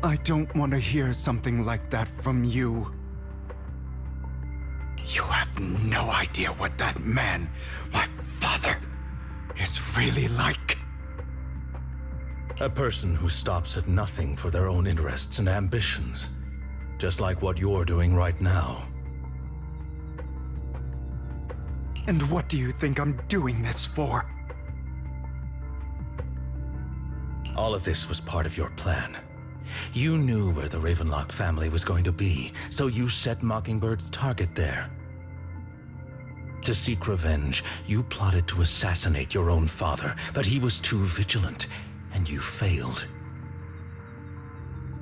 I don't want to hear something like that from you. You have no idea what that man, my father, is really like. A person who stops at nothing for their own interests and ambitions. Just like what you're doing right now. And what do you think I'm doing this for? All of this was part of your plan. You knew where the Ravenlock family was going to be, so you set Mockingbird's target there. To seek revenge, you plotted to assassinate your own father, but he was too vigilant, and you failed.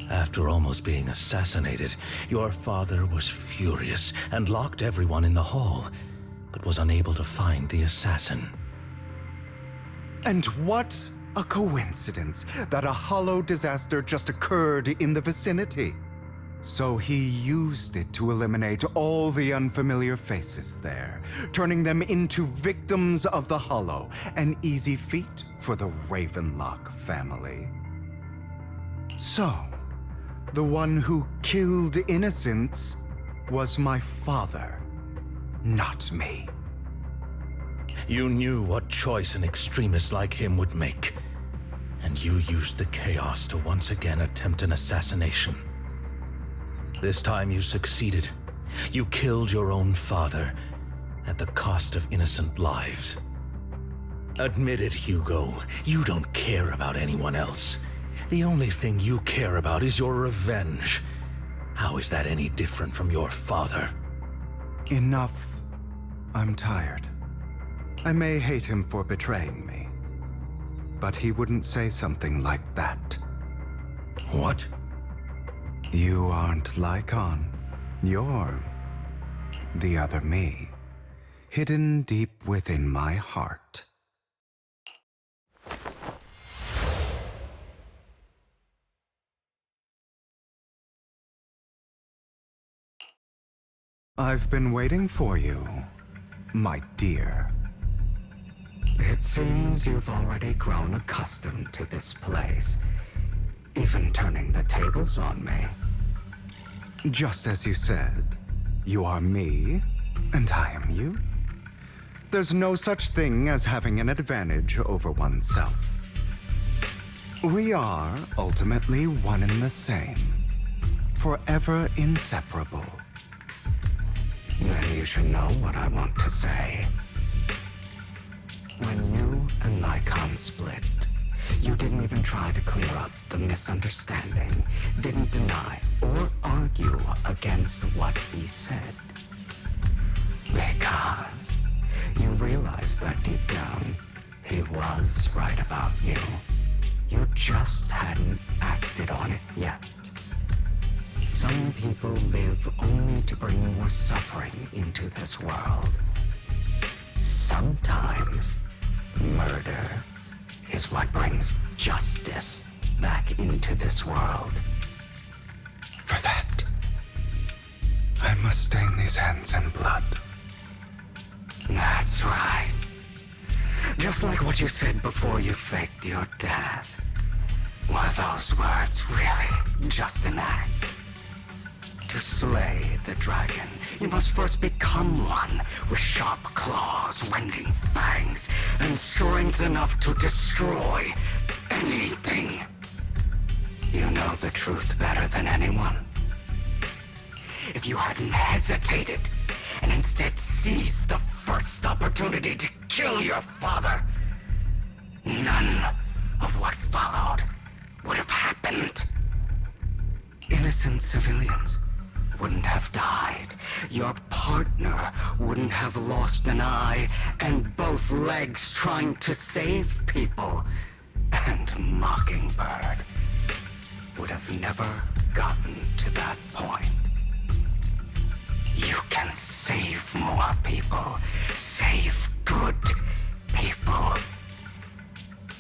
After almost being assassinated, your father was furious and locked everyone in the hall, but was unable to find the assassin. And what a coincidence that a hollow disaster just occurred in the vicinity. So he used it to eliminate all the unfamiliar faces there, turning them into victims of the hollow, an easy feat for the Ravenlock family. So, the one who killed innocents was my father, not me. You knew what choice an extremist like him would make, and you used the chaos to once again attempt an assassination. This time you succeeded. You killed your own father at the cost of innocent lives. Admit it, Hugo. You don't care about anyone else. The only thing you care about is your revenge. How is that any different from your father? Enough. I'm tired. I may hate him for betraying me, but he wouldn't say something like that. What? You aren't Lycon. You're the other me, hidden deep within my heart. I've been waiting for you, my dear. It seems you've already grown accustomed to this place, even turning the tables on me. Just as you said, you are me, and I am you. There's no such thing as having an advantage over oneself. We are ultimately one and the same, forever inseparable. Then you should know what I want to say. When you and Lycon split, you didn't even try to clear up the misunderstanding, didn't deny or argue against what he said. Because you realized that deep down, he was right about you. You just hadn't acted on it yet. Some people live only to bring more suffering into this world. Sometimes, murder is what brings justice back into this world. For that, I must stain these hands in blood. That's right. Just like what you said before you faked your death. Were those words really just an act? To slay the dragon, you must first become one with sharp claws, rending fangs, and strength enough to destroy anything. You know the truth better than anyone. If you hadn't hesitated and instead seized the first opportunity to kill your father, none of what followed would have happened. Innocent civilians wouldn't have died. Your partner wouldn't have lost an eye and both legs trying to save people. And Mockingbird would have never gotten to that point. You can save more people. Save good people.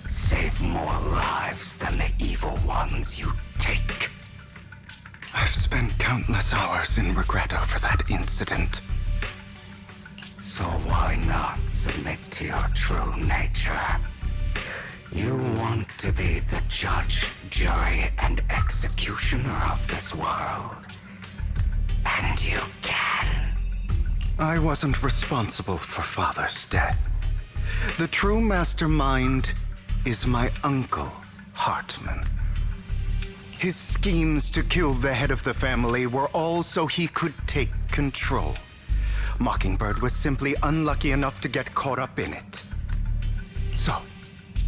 Save more lives than the evil ones you take. I've spent countless hours in regret over that incident. So why not submit to your true nature? You want to be the judge, jury, and executioner of this world. And you can. I wasn't responsible for Father's death. The true mastermind is my uncle, Hartman. His schemes to kill the head of the family were all so he could take control. Mockingbird was simply unlucky enough to get caught up in it. So,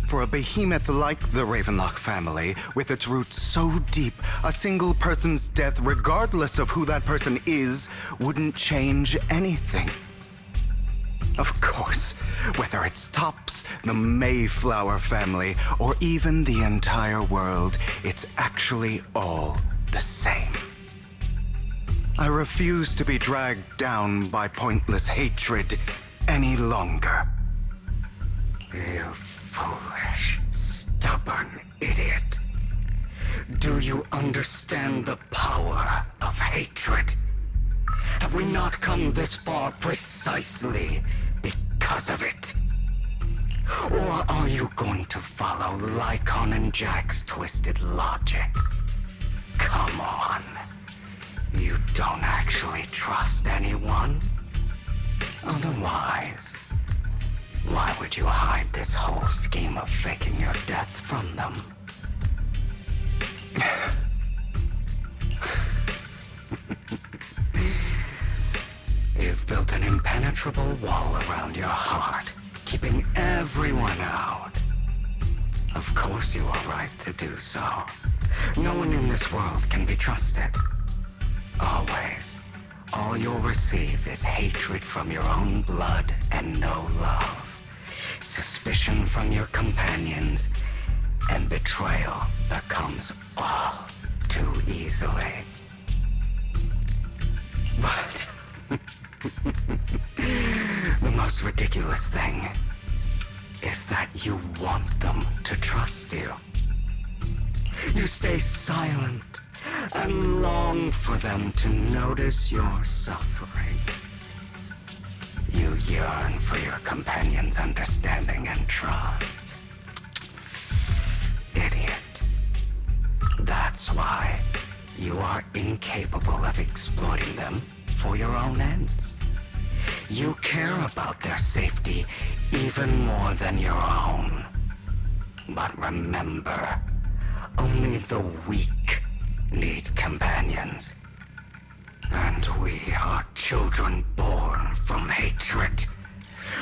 for a behemoth like the Ravenlock family, with its roots so deep, a single person's death, regardless of who that person is, wouldn't change anything. Of course, whether it's Tops, the Mayflower family, or even the entire world, it's actually all the same. I refuse to be dragged down by pointless hatred any longer. You foolish, stubborn idiot. Do you understand the power of hatred? Have we not come this far precisely because of it? Or are you going to follow Lycon and Jack's twisted logic? Come on. You don't actually trust anyone? Otherwise, why would you hide this whole scheme of faking your death from them? You've built an impenetrable wall around your heart, keeping everyone out. Of course you are right to do so. No one in this world can be trusted. Always. All you'll receive is hatred from your own blood and no love. Suspicion from your companions, and betrayal that comes all too easily. But the most ridiculous thing is that you want them to trust you. You stay silent and long for them to notice your suffering. You yearn for your companion's understanding and trust. Idiot. That's why you are incapable of exploiting them for your own ends. You care about their safety even more than your own. But remember, only the weak need companions. And we are children born from hatred.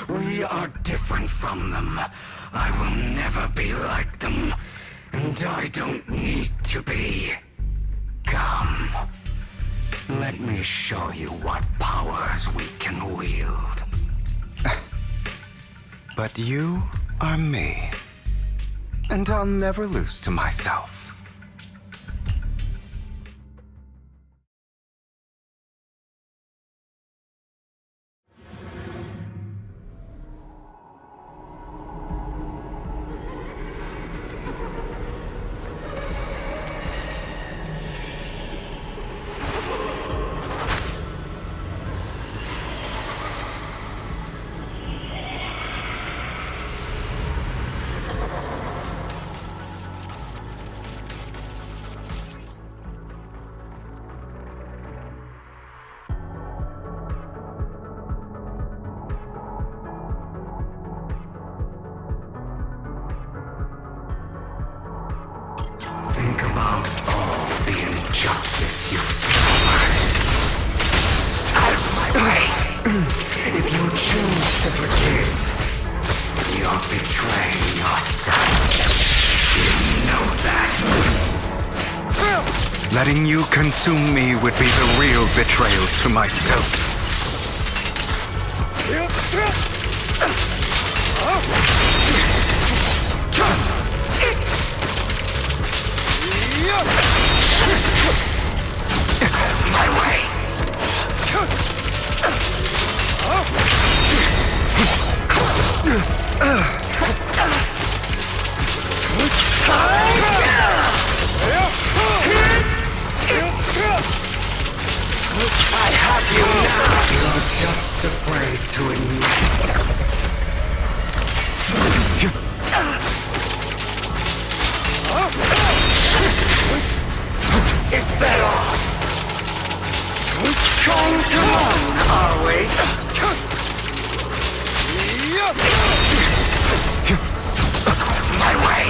We are different from them. I will never be like them, and I don't need to be. Come. Let me show you what powers we can wield. But you are me, and I'll never lose to myself. Think about all the injustice you've suffered. Out of my way! If you choose to forgive, you're betraying yourself. You know that. Letting you consume me would be the real betrayal to myself. My way. I have you now. You're just afraid to admit. Is that all? Trying to run, are we? My way.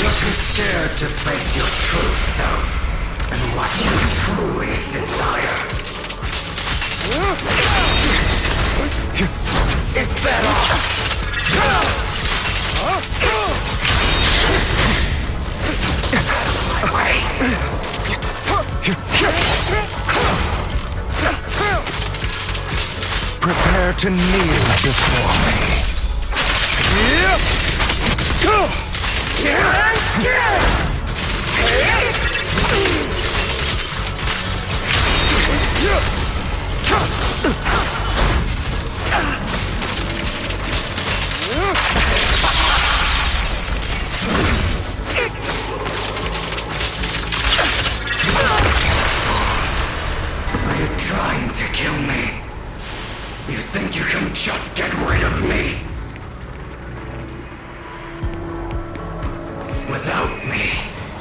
You're too scared to face your true self and what you truly desire. Is that all? My way. Prepare to kneel before me. Are you trying to kill me? You think you can just get rid of me? Without me,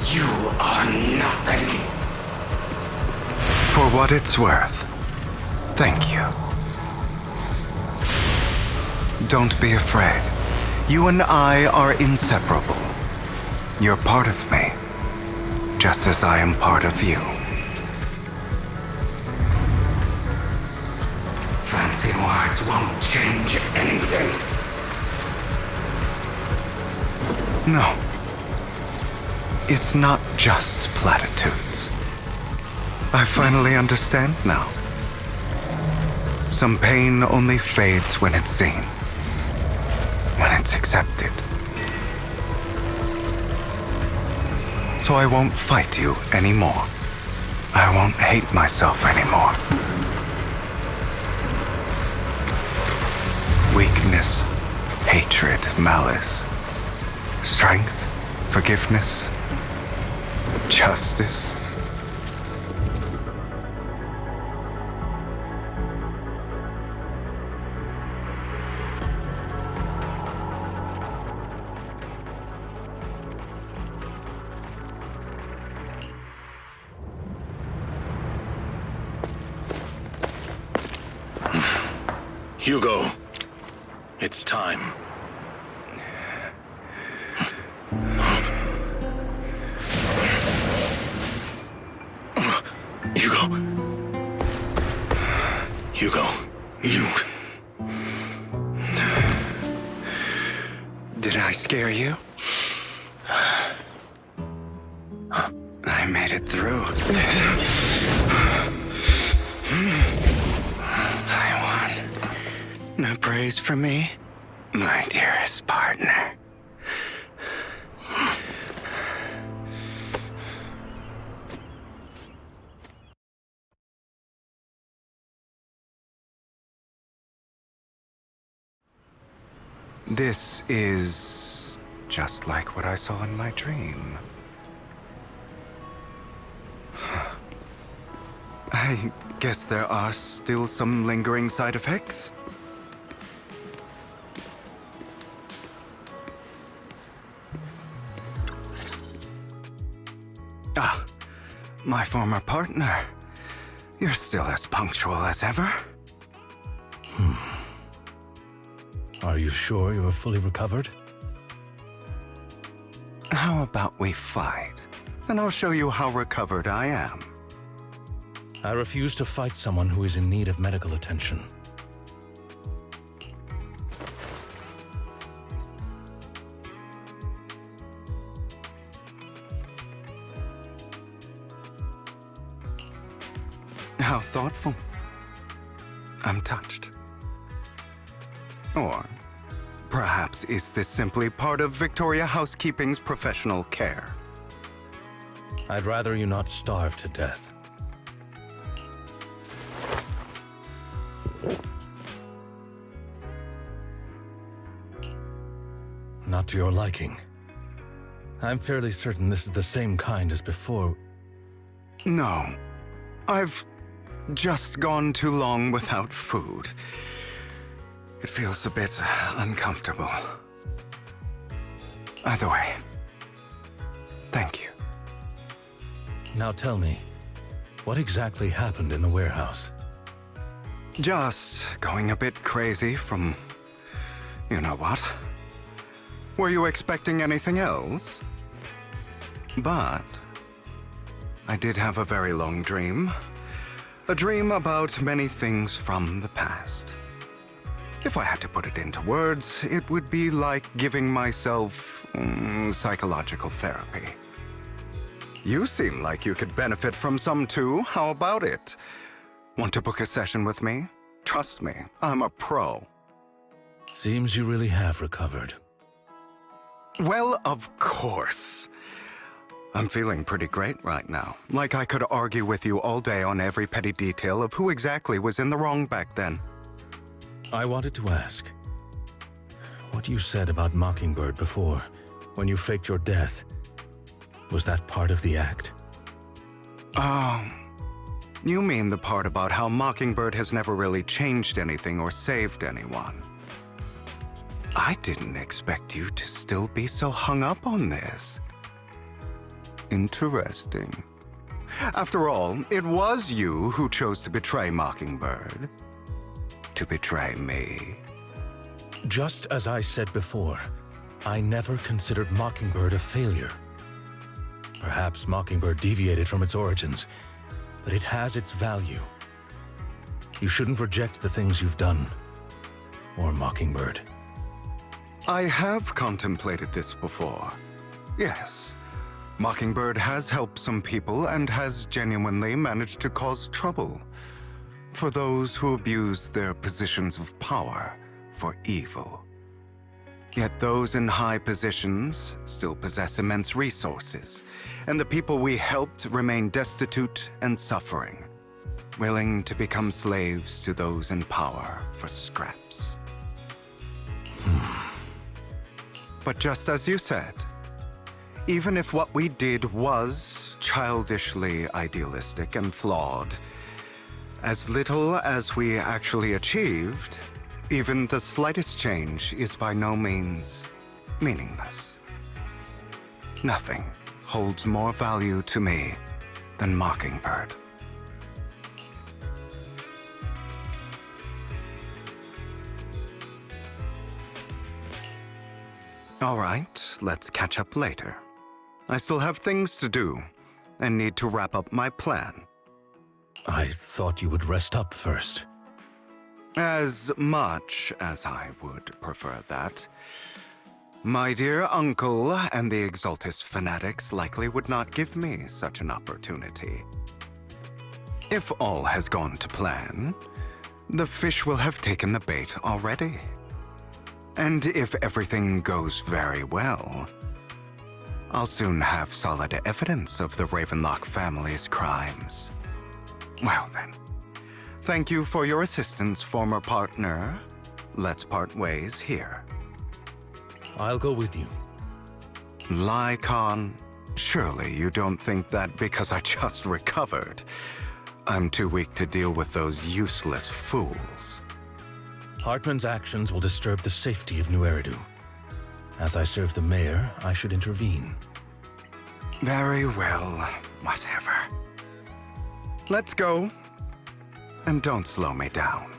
you are nothing. For what it's worth, thank you. Don't be afraid. You and I are inseparable. You're part of me, just as I am part of you. Fancy words won't change anything. No. It's not just platitudes. I finally understand now. Some pain only fades when it's seen, when it's accepted. So I won't fight you anymore. I won't hate myself anymore. Weakness, hatred, malice, strength, forgiveness, justice. Hugo, it's time. Hugo, you... Did I scare you? I made it through. I won. No praise for me, my dearest partner. This is just like what I saw in my dream. I guess there are still some lingering side effects. Ah, my former partner. You're still as punctual as ever. Are you sure you are fully recovered? How about we fight? And I'll show you how recovered I am. I refuse to fight someone who is in need of medical attention. How thoughtful. I'm touched. Or perhaps is this simply part of Victoria Housekeeping's professional care? I'd rather you not starve to death. not to your liking. I'm fairly certain this is the same kind as before. No. I've just gone too long without food. It feels a bit uncomfortable. Either way, thank you. Now tell me, what exactly happened in the warehouse? Just going a bit crazy from you know what. Were you expecting anything else? But I did have a very long dream. A dream about many things from the past. If I had to put it into words, it would be like giving myself psychological therapy. You seem like you could benefit from some too. How about it? Want to book a session with me? Trust me, I'm a pro. Seems you really have recovered. Well, of course. I'm feeling pretty great right now. Like I could argue with you all day on every petty detail of who exactly was in the wrong back then. I wanted to ask, what you said about Mockingbird before, when you faked your death, was that part of the act? Oh, you mean the part about how Mockingbird has never really changed anything or saved anyone. I didn't expect you to still be so hung up on this. Interesting. After all, it was you who chose to betray Mockingbird. To betray me. Just as I said before, I never considered Mockingbird a failure. Perhaps Mockingbird deviated from its origins, but it has its value. You shouldn't reject the things you've done, or Mockingbird. I have contemplated this before. Yes. Mockingbird has helped some people and has genuinely managed to cause trouble for those who abuse their positions of power for evil. Yet those in high positions still possess immense resources, and the people we helped remain destitute and suffering, willing to become slaves to those in power for scraps. But just as you said, even if what we did was childishly idealistic and flawed, as little as we actually achieved, even the slightest change is by no means meaningless. Nothing holds more value to me than Mockingbird. All right, let's catch up later. I still have things to do and need to wrap up my plan. I thought you would rest up first. As much as I would prefer that. My dear uncle and the Exaltus fanatics likely would not give me such an opportunity. If all has gone to plan, the fish will have taken the bait already. And if everything goes very well, I'll soon have solid evidence of the Ravenlock family's crimes. Well then, thank you for your assistance, former partner. Let's part ways here. I'll go with you. Lycon, surely you don't think that because I just recovered, I'm too weak to deal with those useless fools. Hartman's actions will disturb the safety of New Eridu. As I serve the mayor, I should intervene. Very well, whatever. Let's go. And don't slow me down.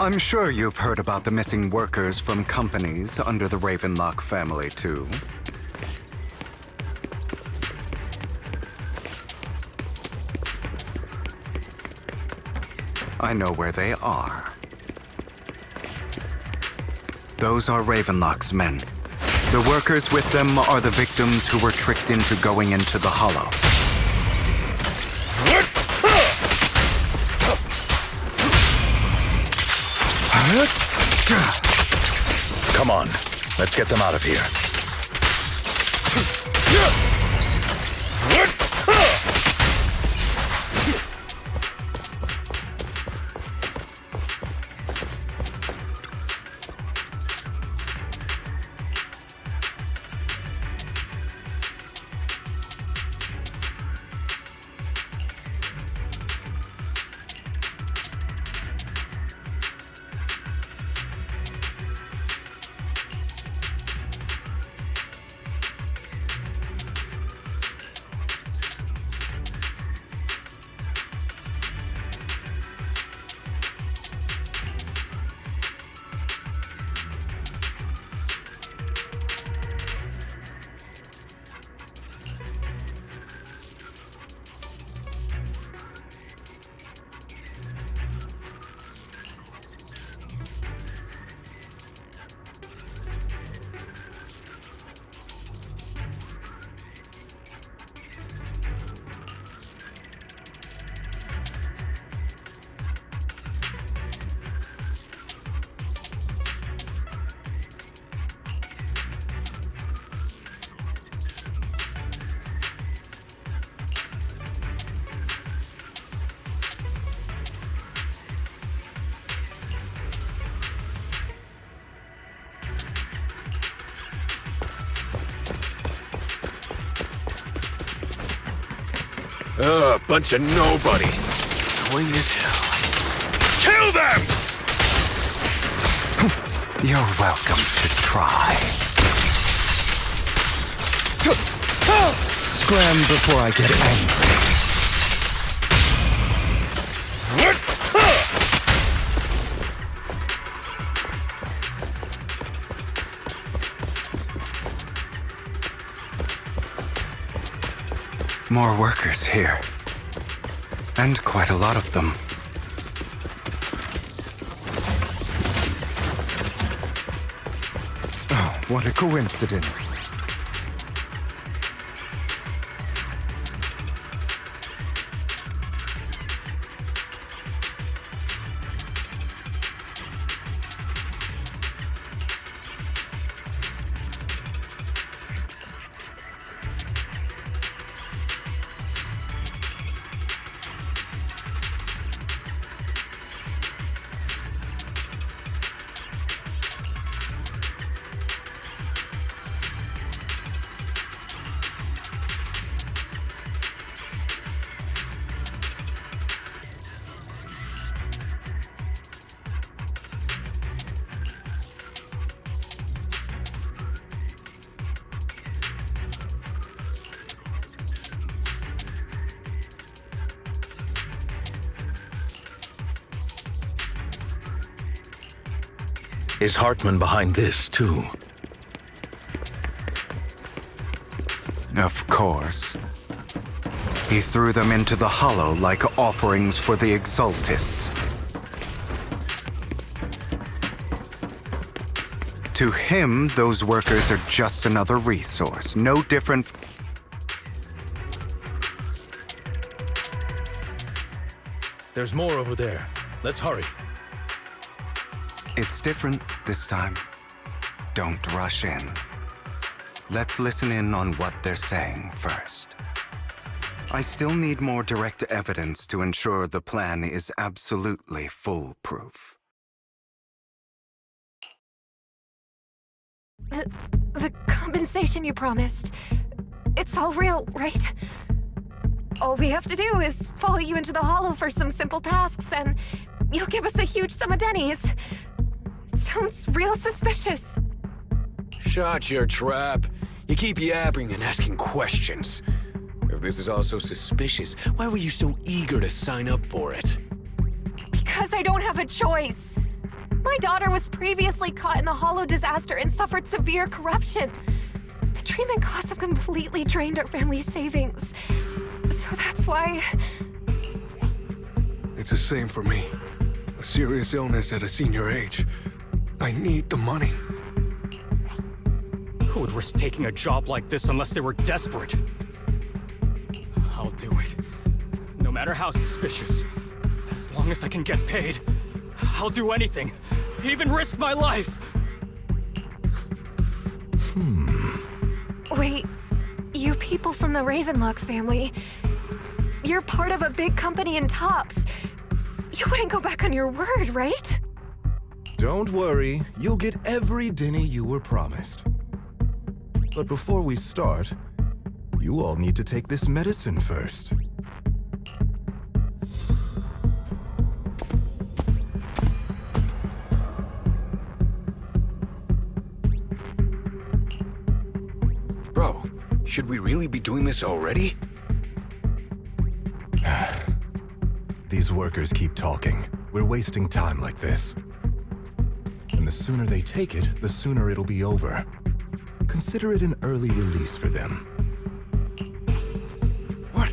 I'm sure you've heard about the missing workers from companies under the Ravenlock family, too. I know where they are. Those are Ravenlock's men. The workers with them are the victims who were tricked into going into the Hollow. Come on, let's get them out of here. Bunch of nobodies. Annoying as hell. Kill them! You're welcome to try. Scram before I get angry. More workers here. And quite a lot of them. Oh, what a coincidence. Is Hartman behind this, too? Of course. He threw them into the hollow like offerings for the Exaltists. To him, those workers are just another resource, no different. There's more over there. Let's hurry. It's different this time. Don't rush in. Let's listen in on what they're saying first. I still need more direct evidence to ensure the plan is absolutely foolproof. The compensation you promised, it's all real, right? All we have to do is follow you into the hollow for some simple tasks, and you'll give us a huge sum of dennies. It sounds real suspicious. Shut your trap. You keep yapping and asking questions. If this is all so suspicious, why were you so eager to sign up for it? Because I don't have a choice. My daughter was previously caught in the hollow disaster and suffered severe corruption. The treatment costs have completely drained our family's savings. So that's why... It's the same for me. A serious illness at a senior age. I need the money. Who would risk taking a job like this unless they were desperate? I'll do it. No matter how suspicious. As long as I can get paid, I'll do anything. Even risk my life! Wait, you people from the Ravenlock family, you're part of a big company in Tops. You wouldn't go back on your word, right? Don't worry, you'll get every denny you were promised. But before we start, you all need to take this medicine first. Bro, should we really be doing this already? These workers keep talking. We're wasting time like this. And the sooner they take it, the sooner it'll be over. Consider it an early release for them. What?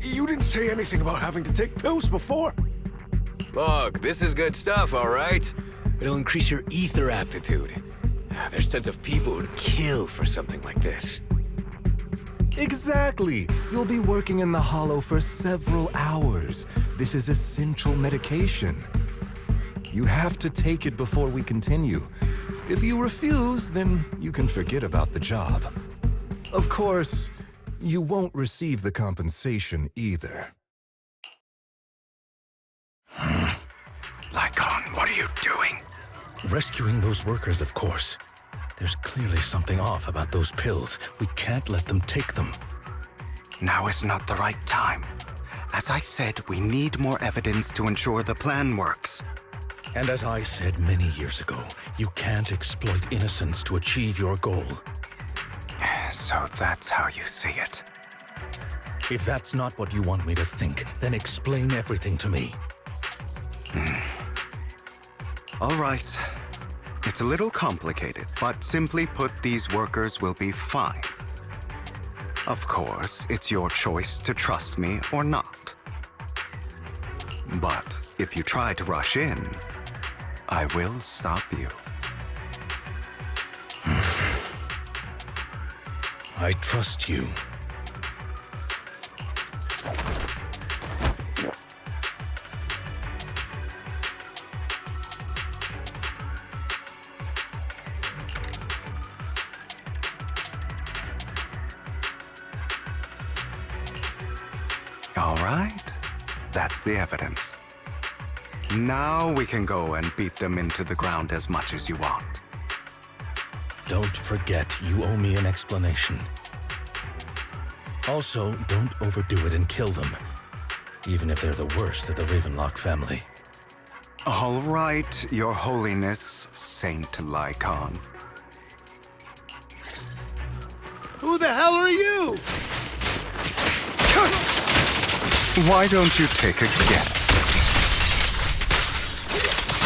You didn't say anything about having to take pills before. Look, this is good stuff, all right? It'll increase your ether aptitude. There's tons of people who'd kill for something like this. Exactly! You'll be working in the hollow for several hours. This is essential medication. You have to take it before we continue. If you refuse, then you can forget about the job. Of course, you won't receive the compensation either. Lycon, what are you doing? Rescuing those workers, of course. There's clearly something off about those pills. We can't let them take them. Now is not the right time. As I said, we need more evidence to ensure the plan works. And as I said many years ago, you can't exploit innocence to achieve your goal. So that's how you see it. If that's not what you want me to think, then explain everything to me. All right. It's a little complicated, but simply put, these workers will be fine. Of course, it's your choice to trust me or not. But if you try to rush in, I will stop you. I trust you. All right. That's the evidence. Now we can go and beat them into the ground as much as you want. Don't forget, you owe me an explanation. Also, don't overdo it and kill them, even if they're the worst of the Ravenlock family. All right, Your Holiness, Saint Lycon. Who the hell are you? Why don't you take a guess?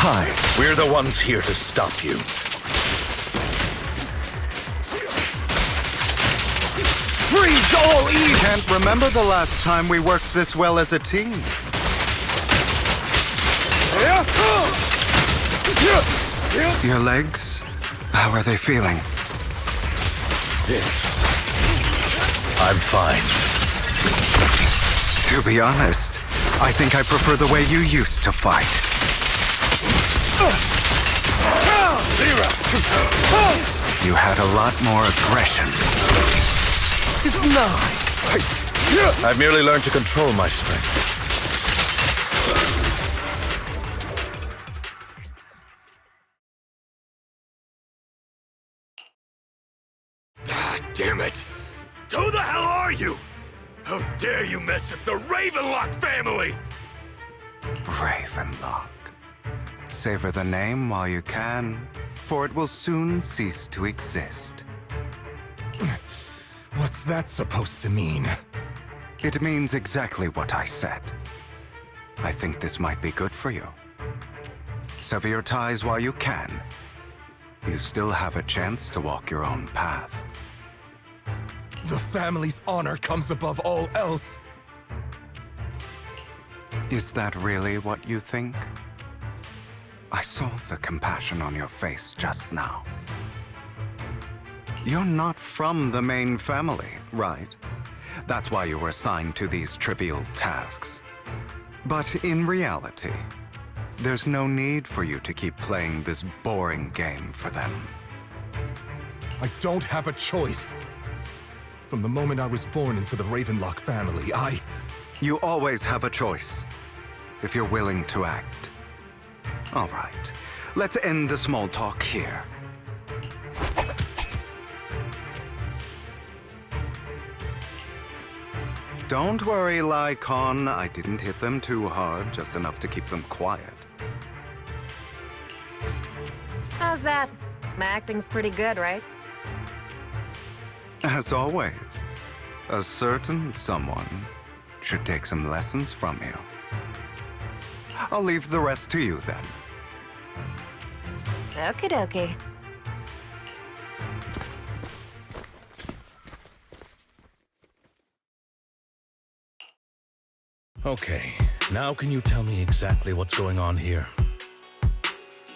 Hi, we're the ones here to stop you. Freeze all evil! Can't remember the last time we worked this well as a team. Your legs? How are they feeling? This. I'm fine. To be honest, I think I prefer the way you used to fight. You had a lot more aggression. It's not. I've merely learned to control my strength. Ah, damn it! Who the hell are you? How dare you mess with the Ravenlock family? Ravenlock. Savor the name while you can, for it will soon cease to exist. What's that supposed to mean? It means exactly what I said. I think this might be good for you. Sever your ties while you can. You still have a chance to walk your own path. The family's honor comes above all else. Is that really what you think? I saw the compassion on your face just now. You're not from the main family, right? That's why you were assigned to these trivial tasks. But in reality, there's no need for you to keep playing this boring game for them. I don't have a choice. From the moment I was born into the Ravenlock family, You always have a choice, if you're willing to act. All right, let's end the small talk here. Don't worry, Lycon. I didn't hit them too hard, just enough to keep them quiet. How's that? My acting's pretty good, right? As always, a certain someone should take some lessons from you. I'll leave the rest to you then. Okie dokie. Okay, now can you tell me exactly what's going on here?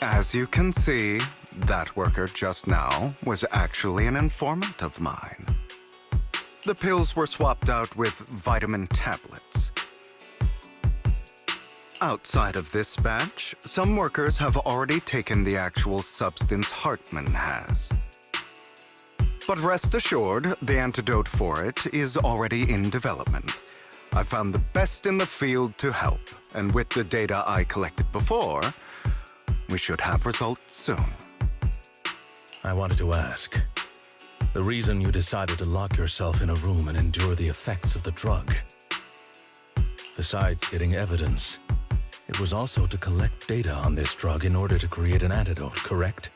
As you can see, that worker just now was actually an informant of mine. The pills were swapped out with vitamin tablets. Outside of this batch, some workers have already taken the actual substance Hartman has. But rest assured, the antidote for it is already in development. I found the best in the field to help, and with the data I collected before, we should have results soon. I wanted to ask. The reason you decided to lock yourself in a room and endure the effects of the drug. Besides getting evidence, it was also to collect data on this drug in order to create an antidote, correct?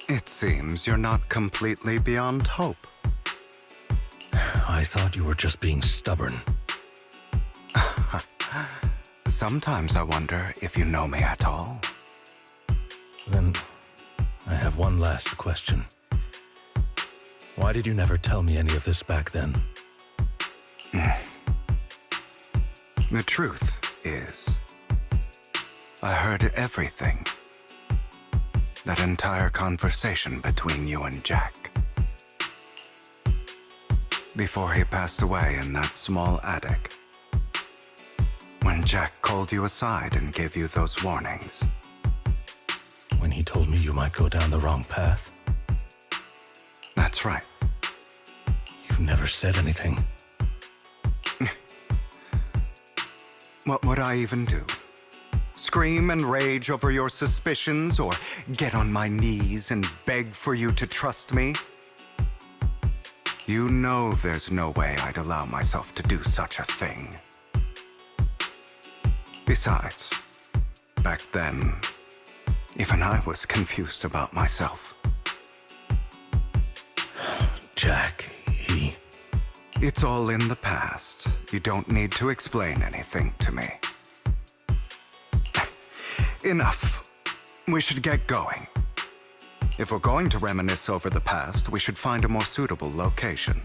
It seems you're not completely beyond hope. I thought you were just being stubborn. Sometimes I wonder if you know me at all. Then, I have one last question. Why did you never tell me any of this back then? The truth is, I heard everything. That entire conversation between you and Jack. Before he passed away in that small attic. When Jack called you aside and gave you those warnings. When he told me you might go down the wrong path? That's right. You never said anything. What would I even do? Scream and rage over your suspicions, or get on my knees and beg for you to trust me? You know there's no way I'd allow myself to do such a thing. Besides, back then, even I was confused about myself. Jack, he... It's all in the past. You don't need to explain anything to me. Enough. We should get going. If we're going to reminisce over the past, we should find a more suitable location.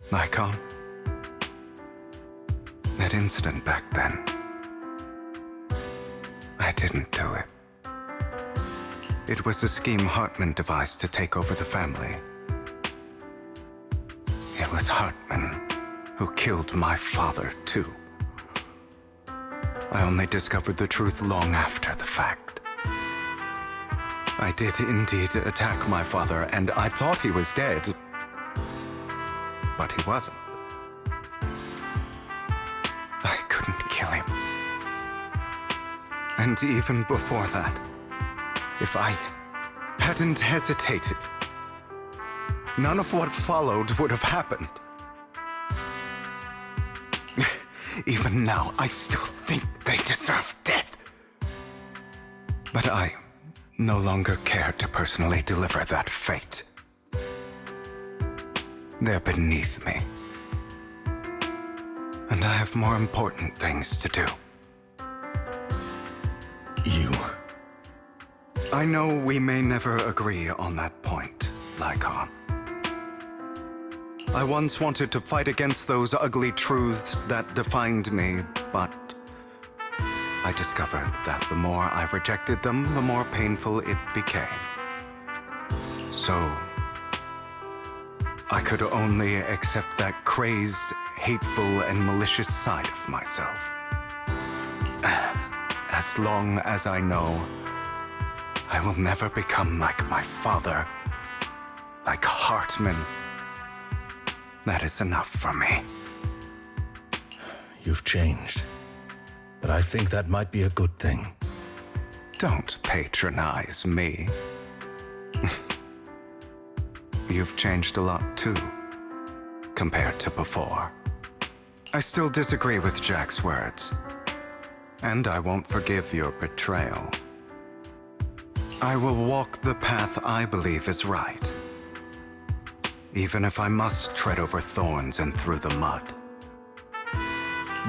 Nikon? That incident back then. I didn't do it. It was a scheme Hartman devised to take over the family. It was Hartman who killed my father, too. I only discovered the truth long after the fact. I did indeed attack my father, and I thought he was dead. But he wasn't. I couldn't kill him. And even before that, if I hadn't hesitated, none of what followed would have happened. Even now, I still think they deserve death. But I no longer care to personally deliver that fate. They're beneath me. And I have more important things to do. You... I know we may never agree on that point, Lycon. I once wanted to fight against those ugly truths that defined me, but I discovered that the more I rejected them, the more painful it became. So, I could only accept that crazed, hateful, and malicious side of myself. As long as I know I will never become like my father, like Hartman, that is enough for me. You've changed. But I think that might be a good thing. Don't patronize me. You've changed a lot too, compared to before. I still disagree with Jack's words, and I won't forgive your betrayal. I will walk the path I believe is right, even if I must tread over thorns and through the mud.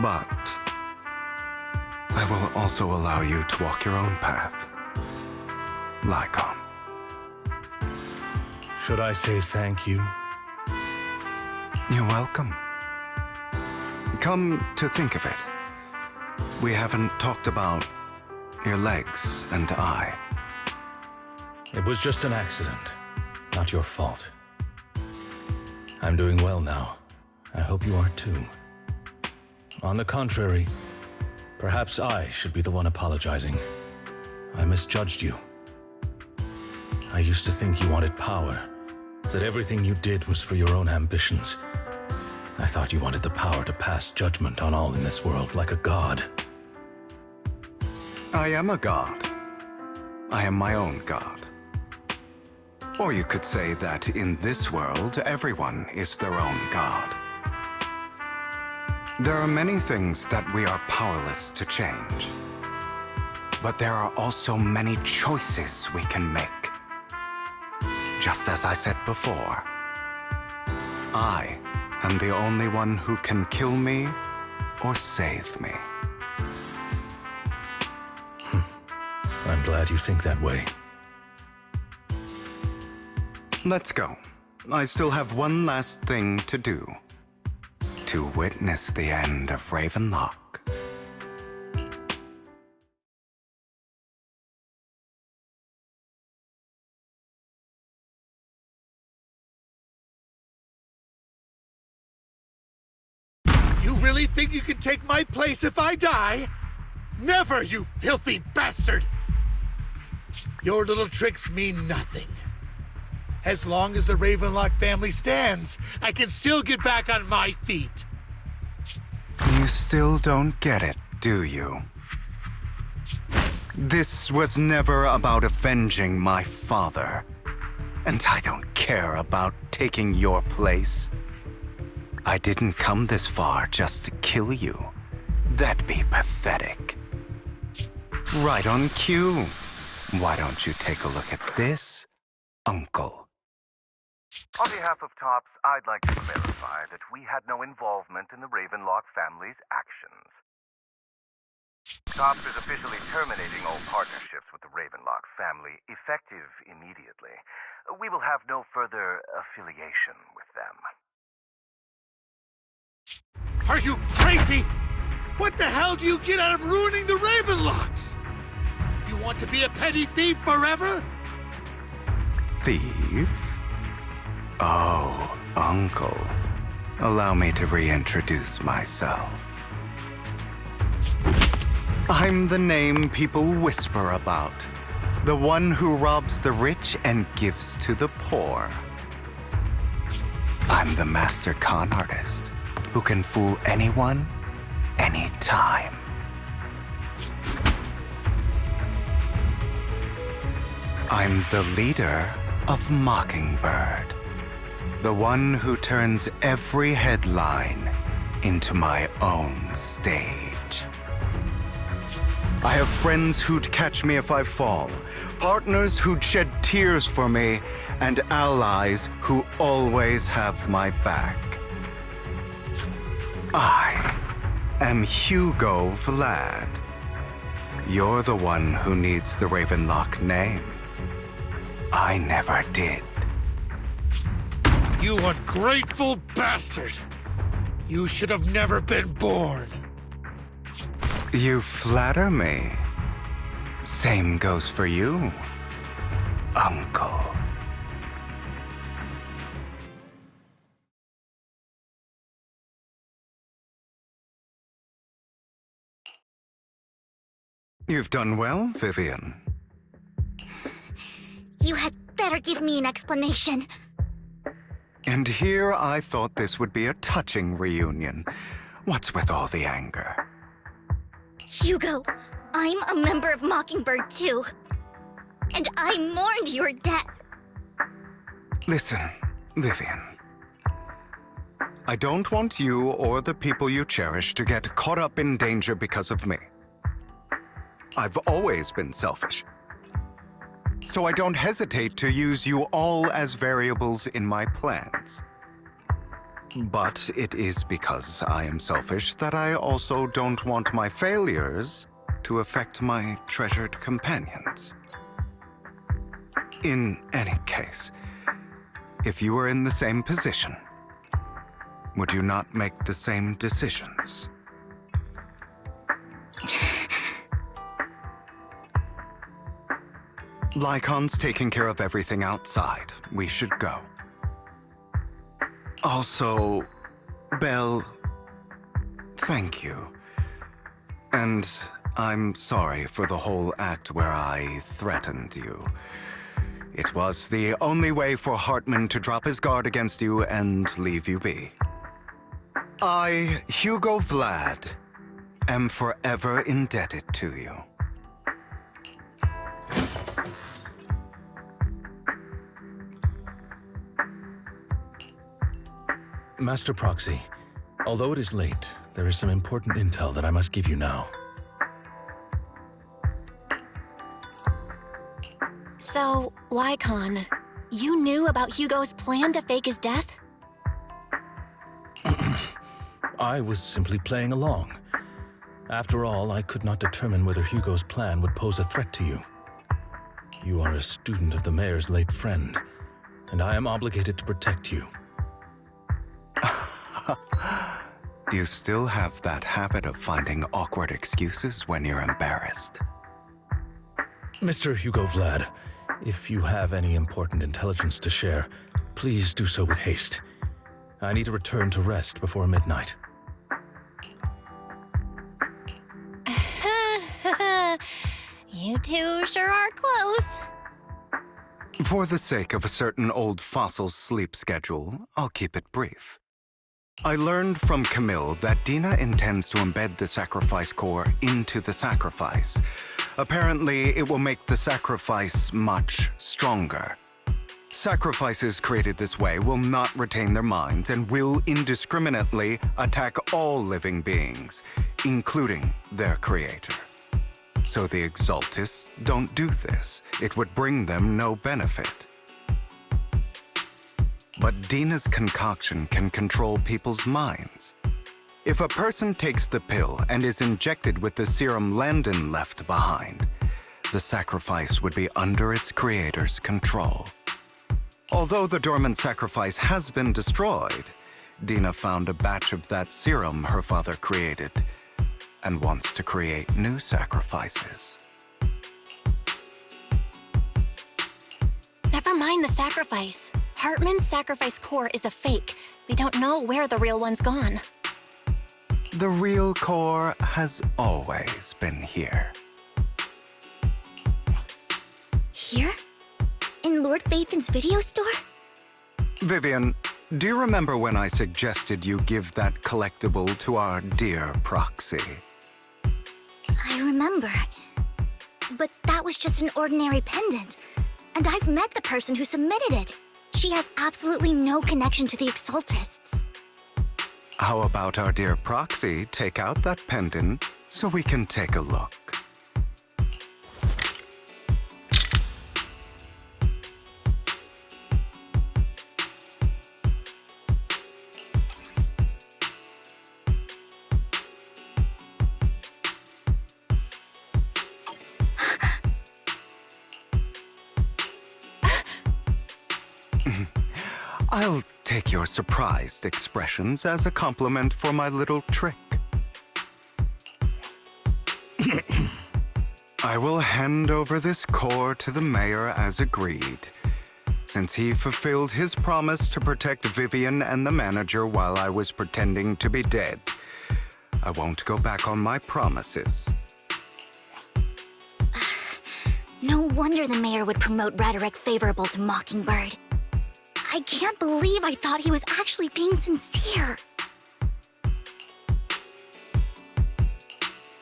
But I will also allow you to walk your own path, Lycon. Should I say thank you? You're welcome. Come to think of it, we haven't talked about your legs and eye. It was just an accident, not your fault. I'm doing well now. I hope you are too. On the contrary, perhaps I should be the one apologizing. I misjudged you. I used to think you wanted power, that everything you did was for your own ambitions. I thought you wanted the power to pass judgment on all in this world like a god. I am a god. I am my own god. Or you could say that in this world, everyone is their own god. There are many things that we are powerless to change. But there are also many choices we can make. Just as I said before, I am the only one who can kill me or save me. I'm glad you think that way. Let's go. I still have one last thing to do. To witness the end of Ravenlock. You really think you can take my place if I die? Never, you filthy bastard! Your little tricks mean nothing. As long as the Ravenlock family stands, I can still get back on my feet. You still don't get it, do you? This was never about avenging my father. And I don't care about taking your place. I didn't come this far just to kill you. That'd be pathetic. Right on cue. Why don't you take a look at this, Uncle? On behalf of TOPS, I'd like to clarify that we had no involvement in the Ravenlock family's actions. TOPS is officially terminating all partnerships with the Ravenlock family, effective immediately. We will have no further affiliation with them. Are you crazy? What the hell do you get out of ruining the Ravenlocks? You want to be a petty thief forever? Thief? Oh, Uncle. Allow me to reintroduce myself. I'm the name people whisper about. The one who robs the rich and gives to the poor. I'm the master con artist who can fool anyone, anytime. I'm the leader of Mockingbird. The one who turns every headline into my own stage. I have friends who'd catch me if I fall, partners who'd shed tears for me, and allies who always have my back. I am Hugo Vlad. You're the one who needs the Ravenlock name. I never did. You ungrateful bastard! You should have never been born. You flatter me. Same goes for you, Uncle. You've done well, Vivian. You had better give me an explanation. And here I thought this would be a touching reunion. What's with all the anger? Hugo, I'm a member of Mockingbird too. And I mourned your death. Listen, Vivian. I don't want you or the people you cherish to get caught up in danger because of me. I've always been selfish. So I don't hesitate to use you all as variables in my plans. But it is because I am selfish that I also don't want my failures to affect my treasured companions. In any case, if you were in the same position, would you not make the same decisions? Lycon's taking care of everything outside. We should go. Also, Belle, thank you. And I'm sorry for the whole act where I threatened you. It was the only way for Hartman to drop his guard against you and leave you be. I, Hugo Vlad, am forever indebted to you. Master Proxy, although it is late, there is some important intel that I must give you now. So, Lycon, you knew about Hugo's plan to fake his death? I was simply playing along. After all, I could not determine whether Hugo's plan would pose a threat to you. You are a student of the mayor's late friend, and I am obligated to protect you. You still have that habit of finding awkward excuses when you're embarrassed. Mr. Hugo Vlad, if you have any important intelligence to share, please do so with haste. I need to return to rest before midnight. You two sure are close. For the sake of a certain old fossil's sleep schedule, I'll keep it brief. I learned from Camille that Dina intends to embed the sacrifice core into the sacrifice. Apparently, it will make the sacrifice much stronger. Sacrifices created this way will not retain their minds and will indiscriminately attack all living beings, including their creator. So the Exaltists don't do this. It would bring them no benefit. But Dina's concoction can control people's minds. If a person takes the pill and is injected with the serum Landon left behind, the sacrifice would be under its creator's control. Although the dormant sacrifice has been destroyed, Dina found a batch of that serum her father created and wants to create new sacrifices. Never mind the sacrifice. Hartman's sacrifice core is a fake. We don't know where the real one's gone. The real core has always been here. Here? In Lord Phaethon's video store? Vivian, do you remember when I suggested you give that collectible to our dear Proxy? I remember. But that was just an ordinary pendant. And I've met the person who submitted it. She has absolutely no connection to the Exaltists. How about our dear Proxy take out that pendant so we can take a look? I'll take your surprised expressions as a compliment for my little trick. I will hand over this core to the mayor as agreed, since he fulfilled his promise to protect Vivian and the manager while I was pretending to be dead. I won't go back on my promises. No wonder the mayor would promote rhetoric favorable to Mockingbird. I can't believe I thought he was actually being sincere.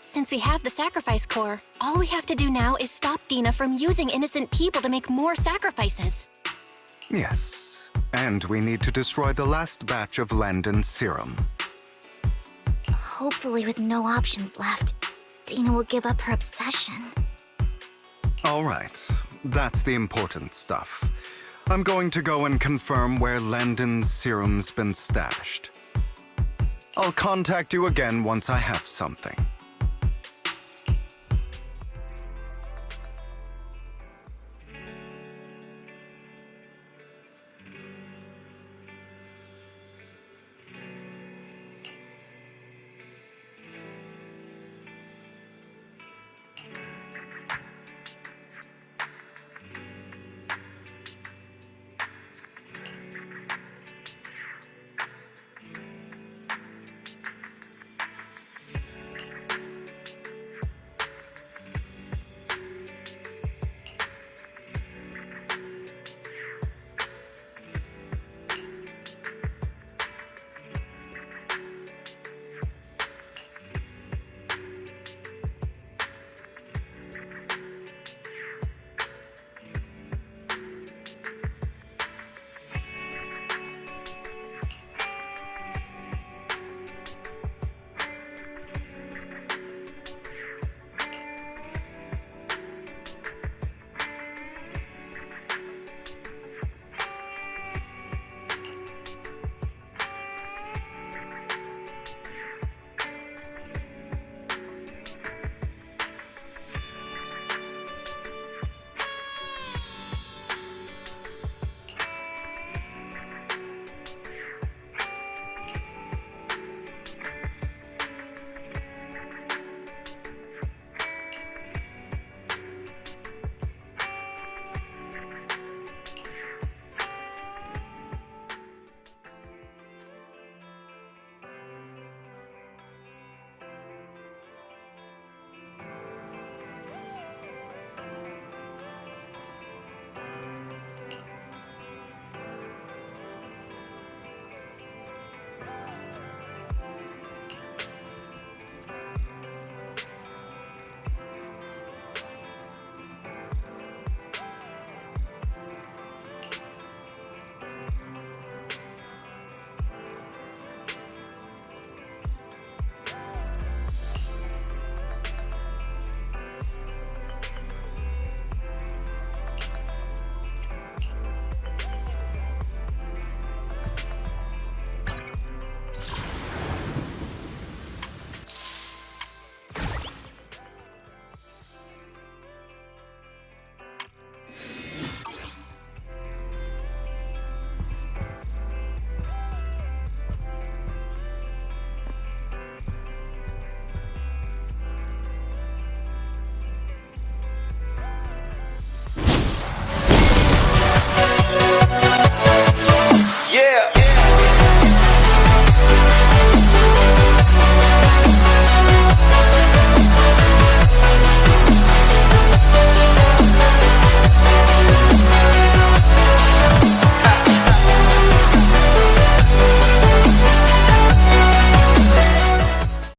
Since we have the sacrifice core, all we have to do now is stop Dina from using innocent people to make more sacrifices. Yes, and we need to destroy the last batch of Landon's serum. Hopefully with no options left, Dina will give up her obsession. All right, that's the important stuff. I'm going to go and confirm where Landon's serum's been stashed. I'll contact you again once I have something.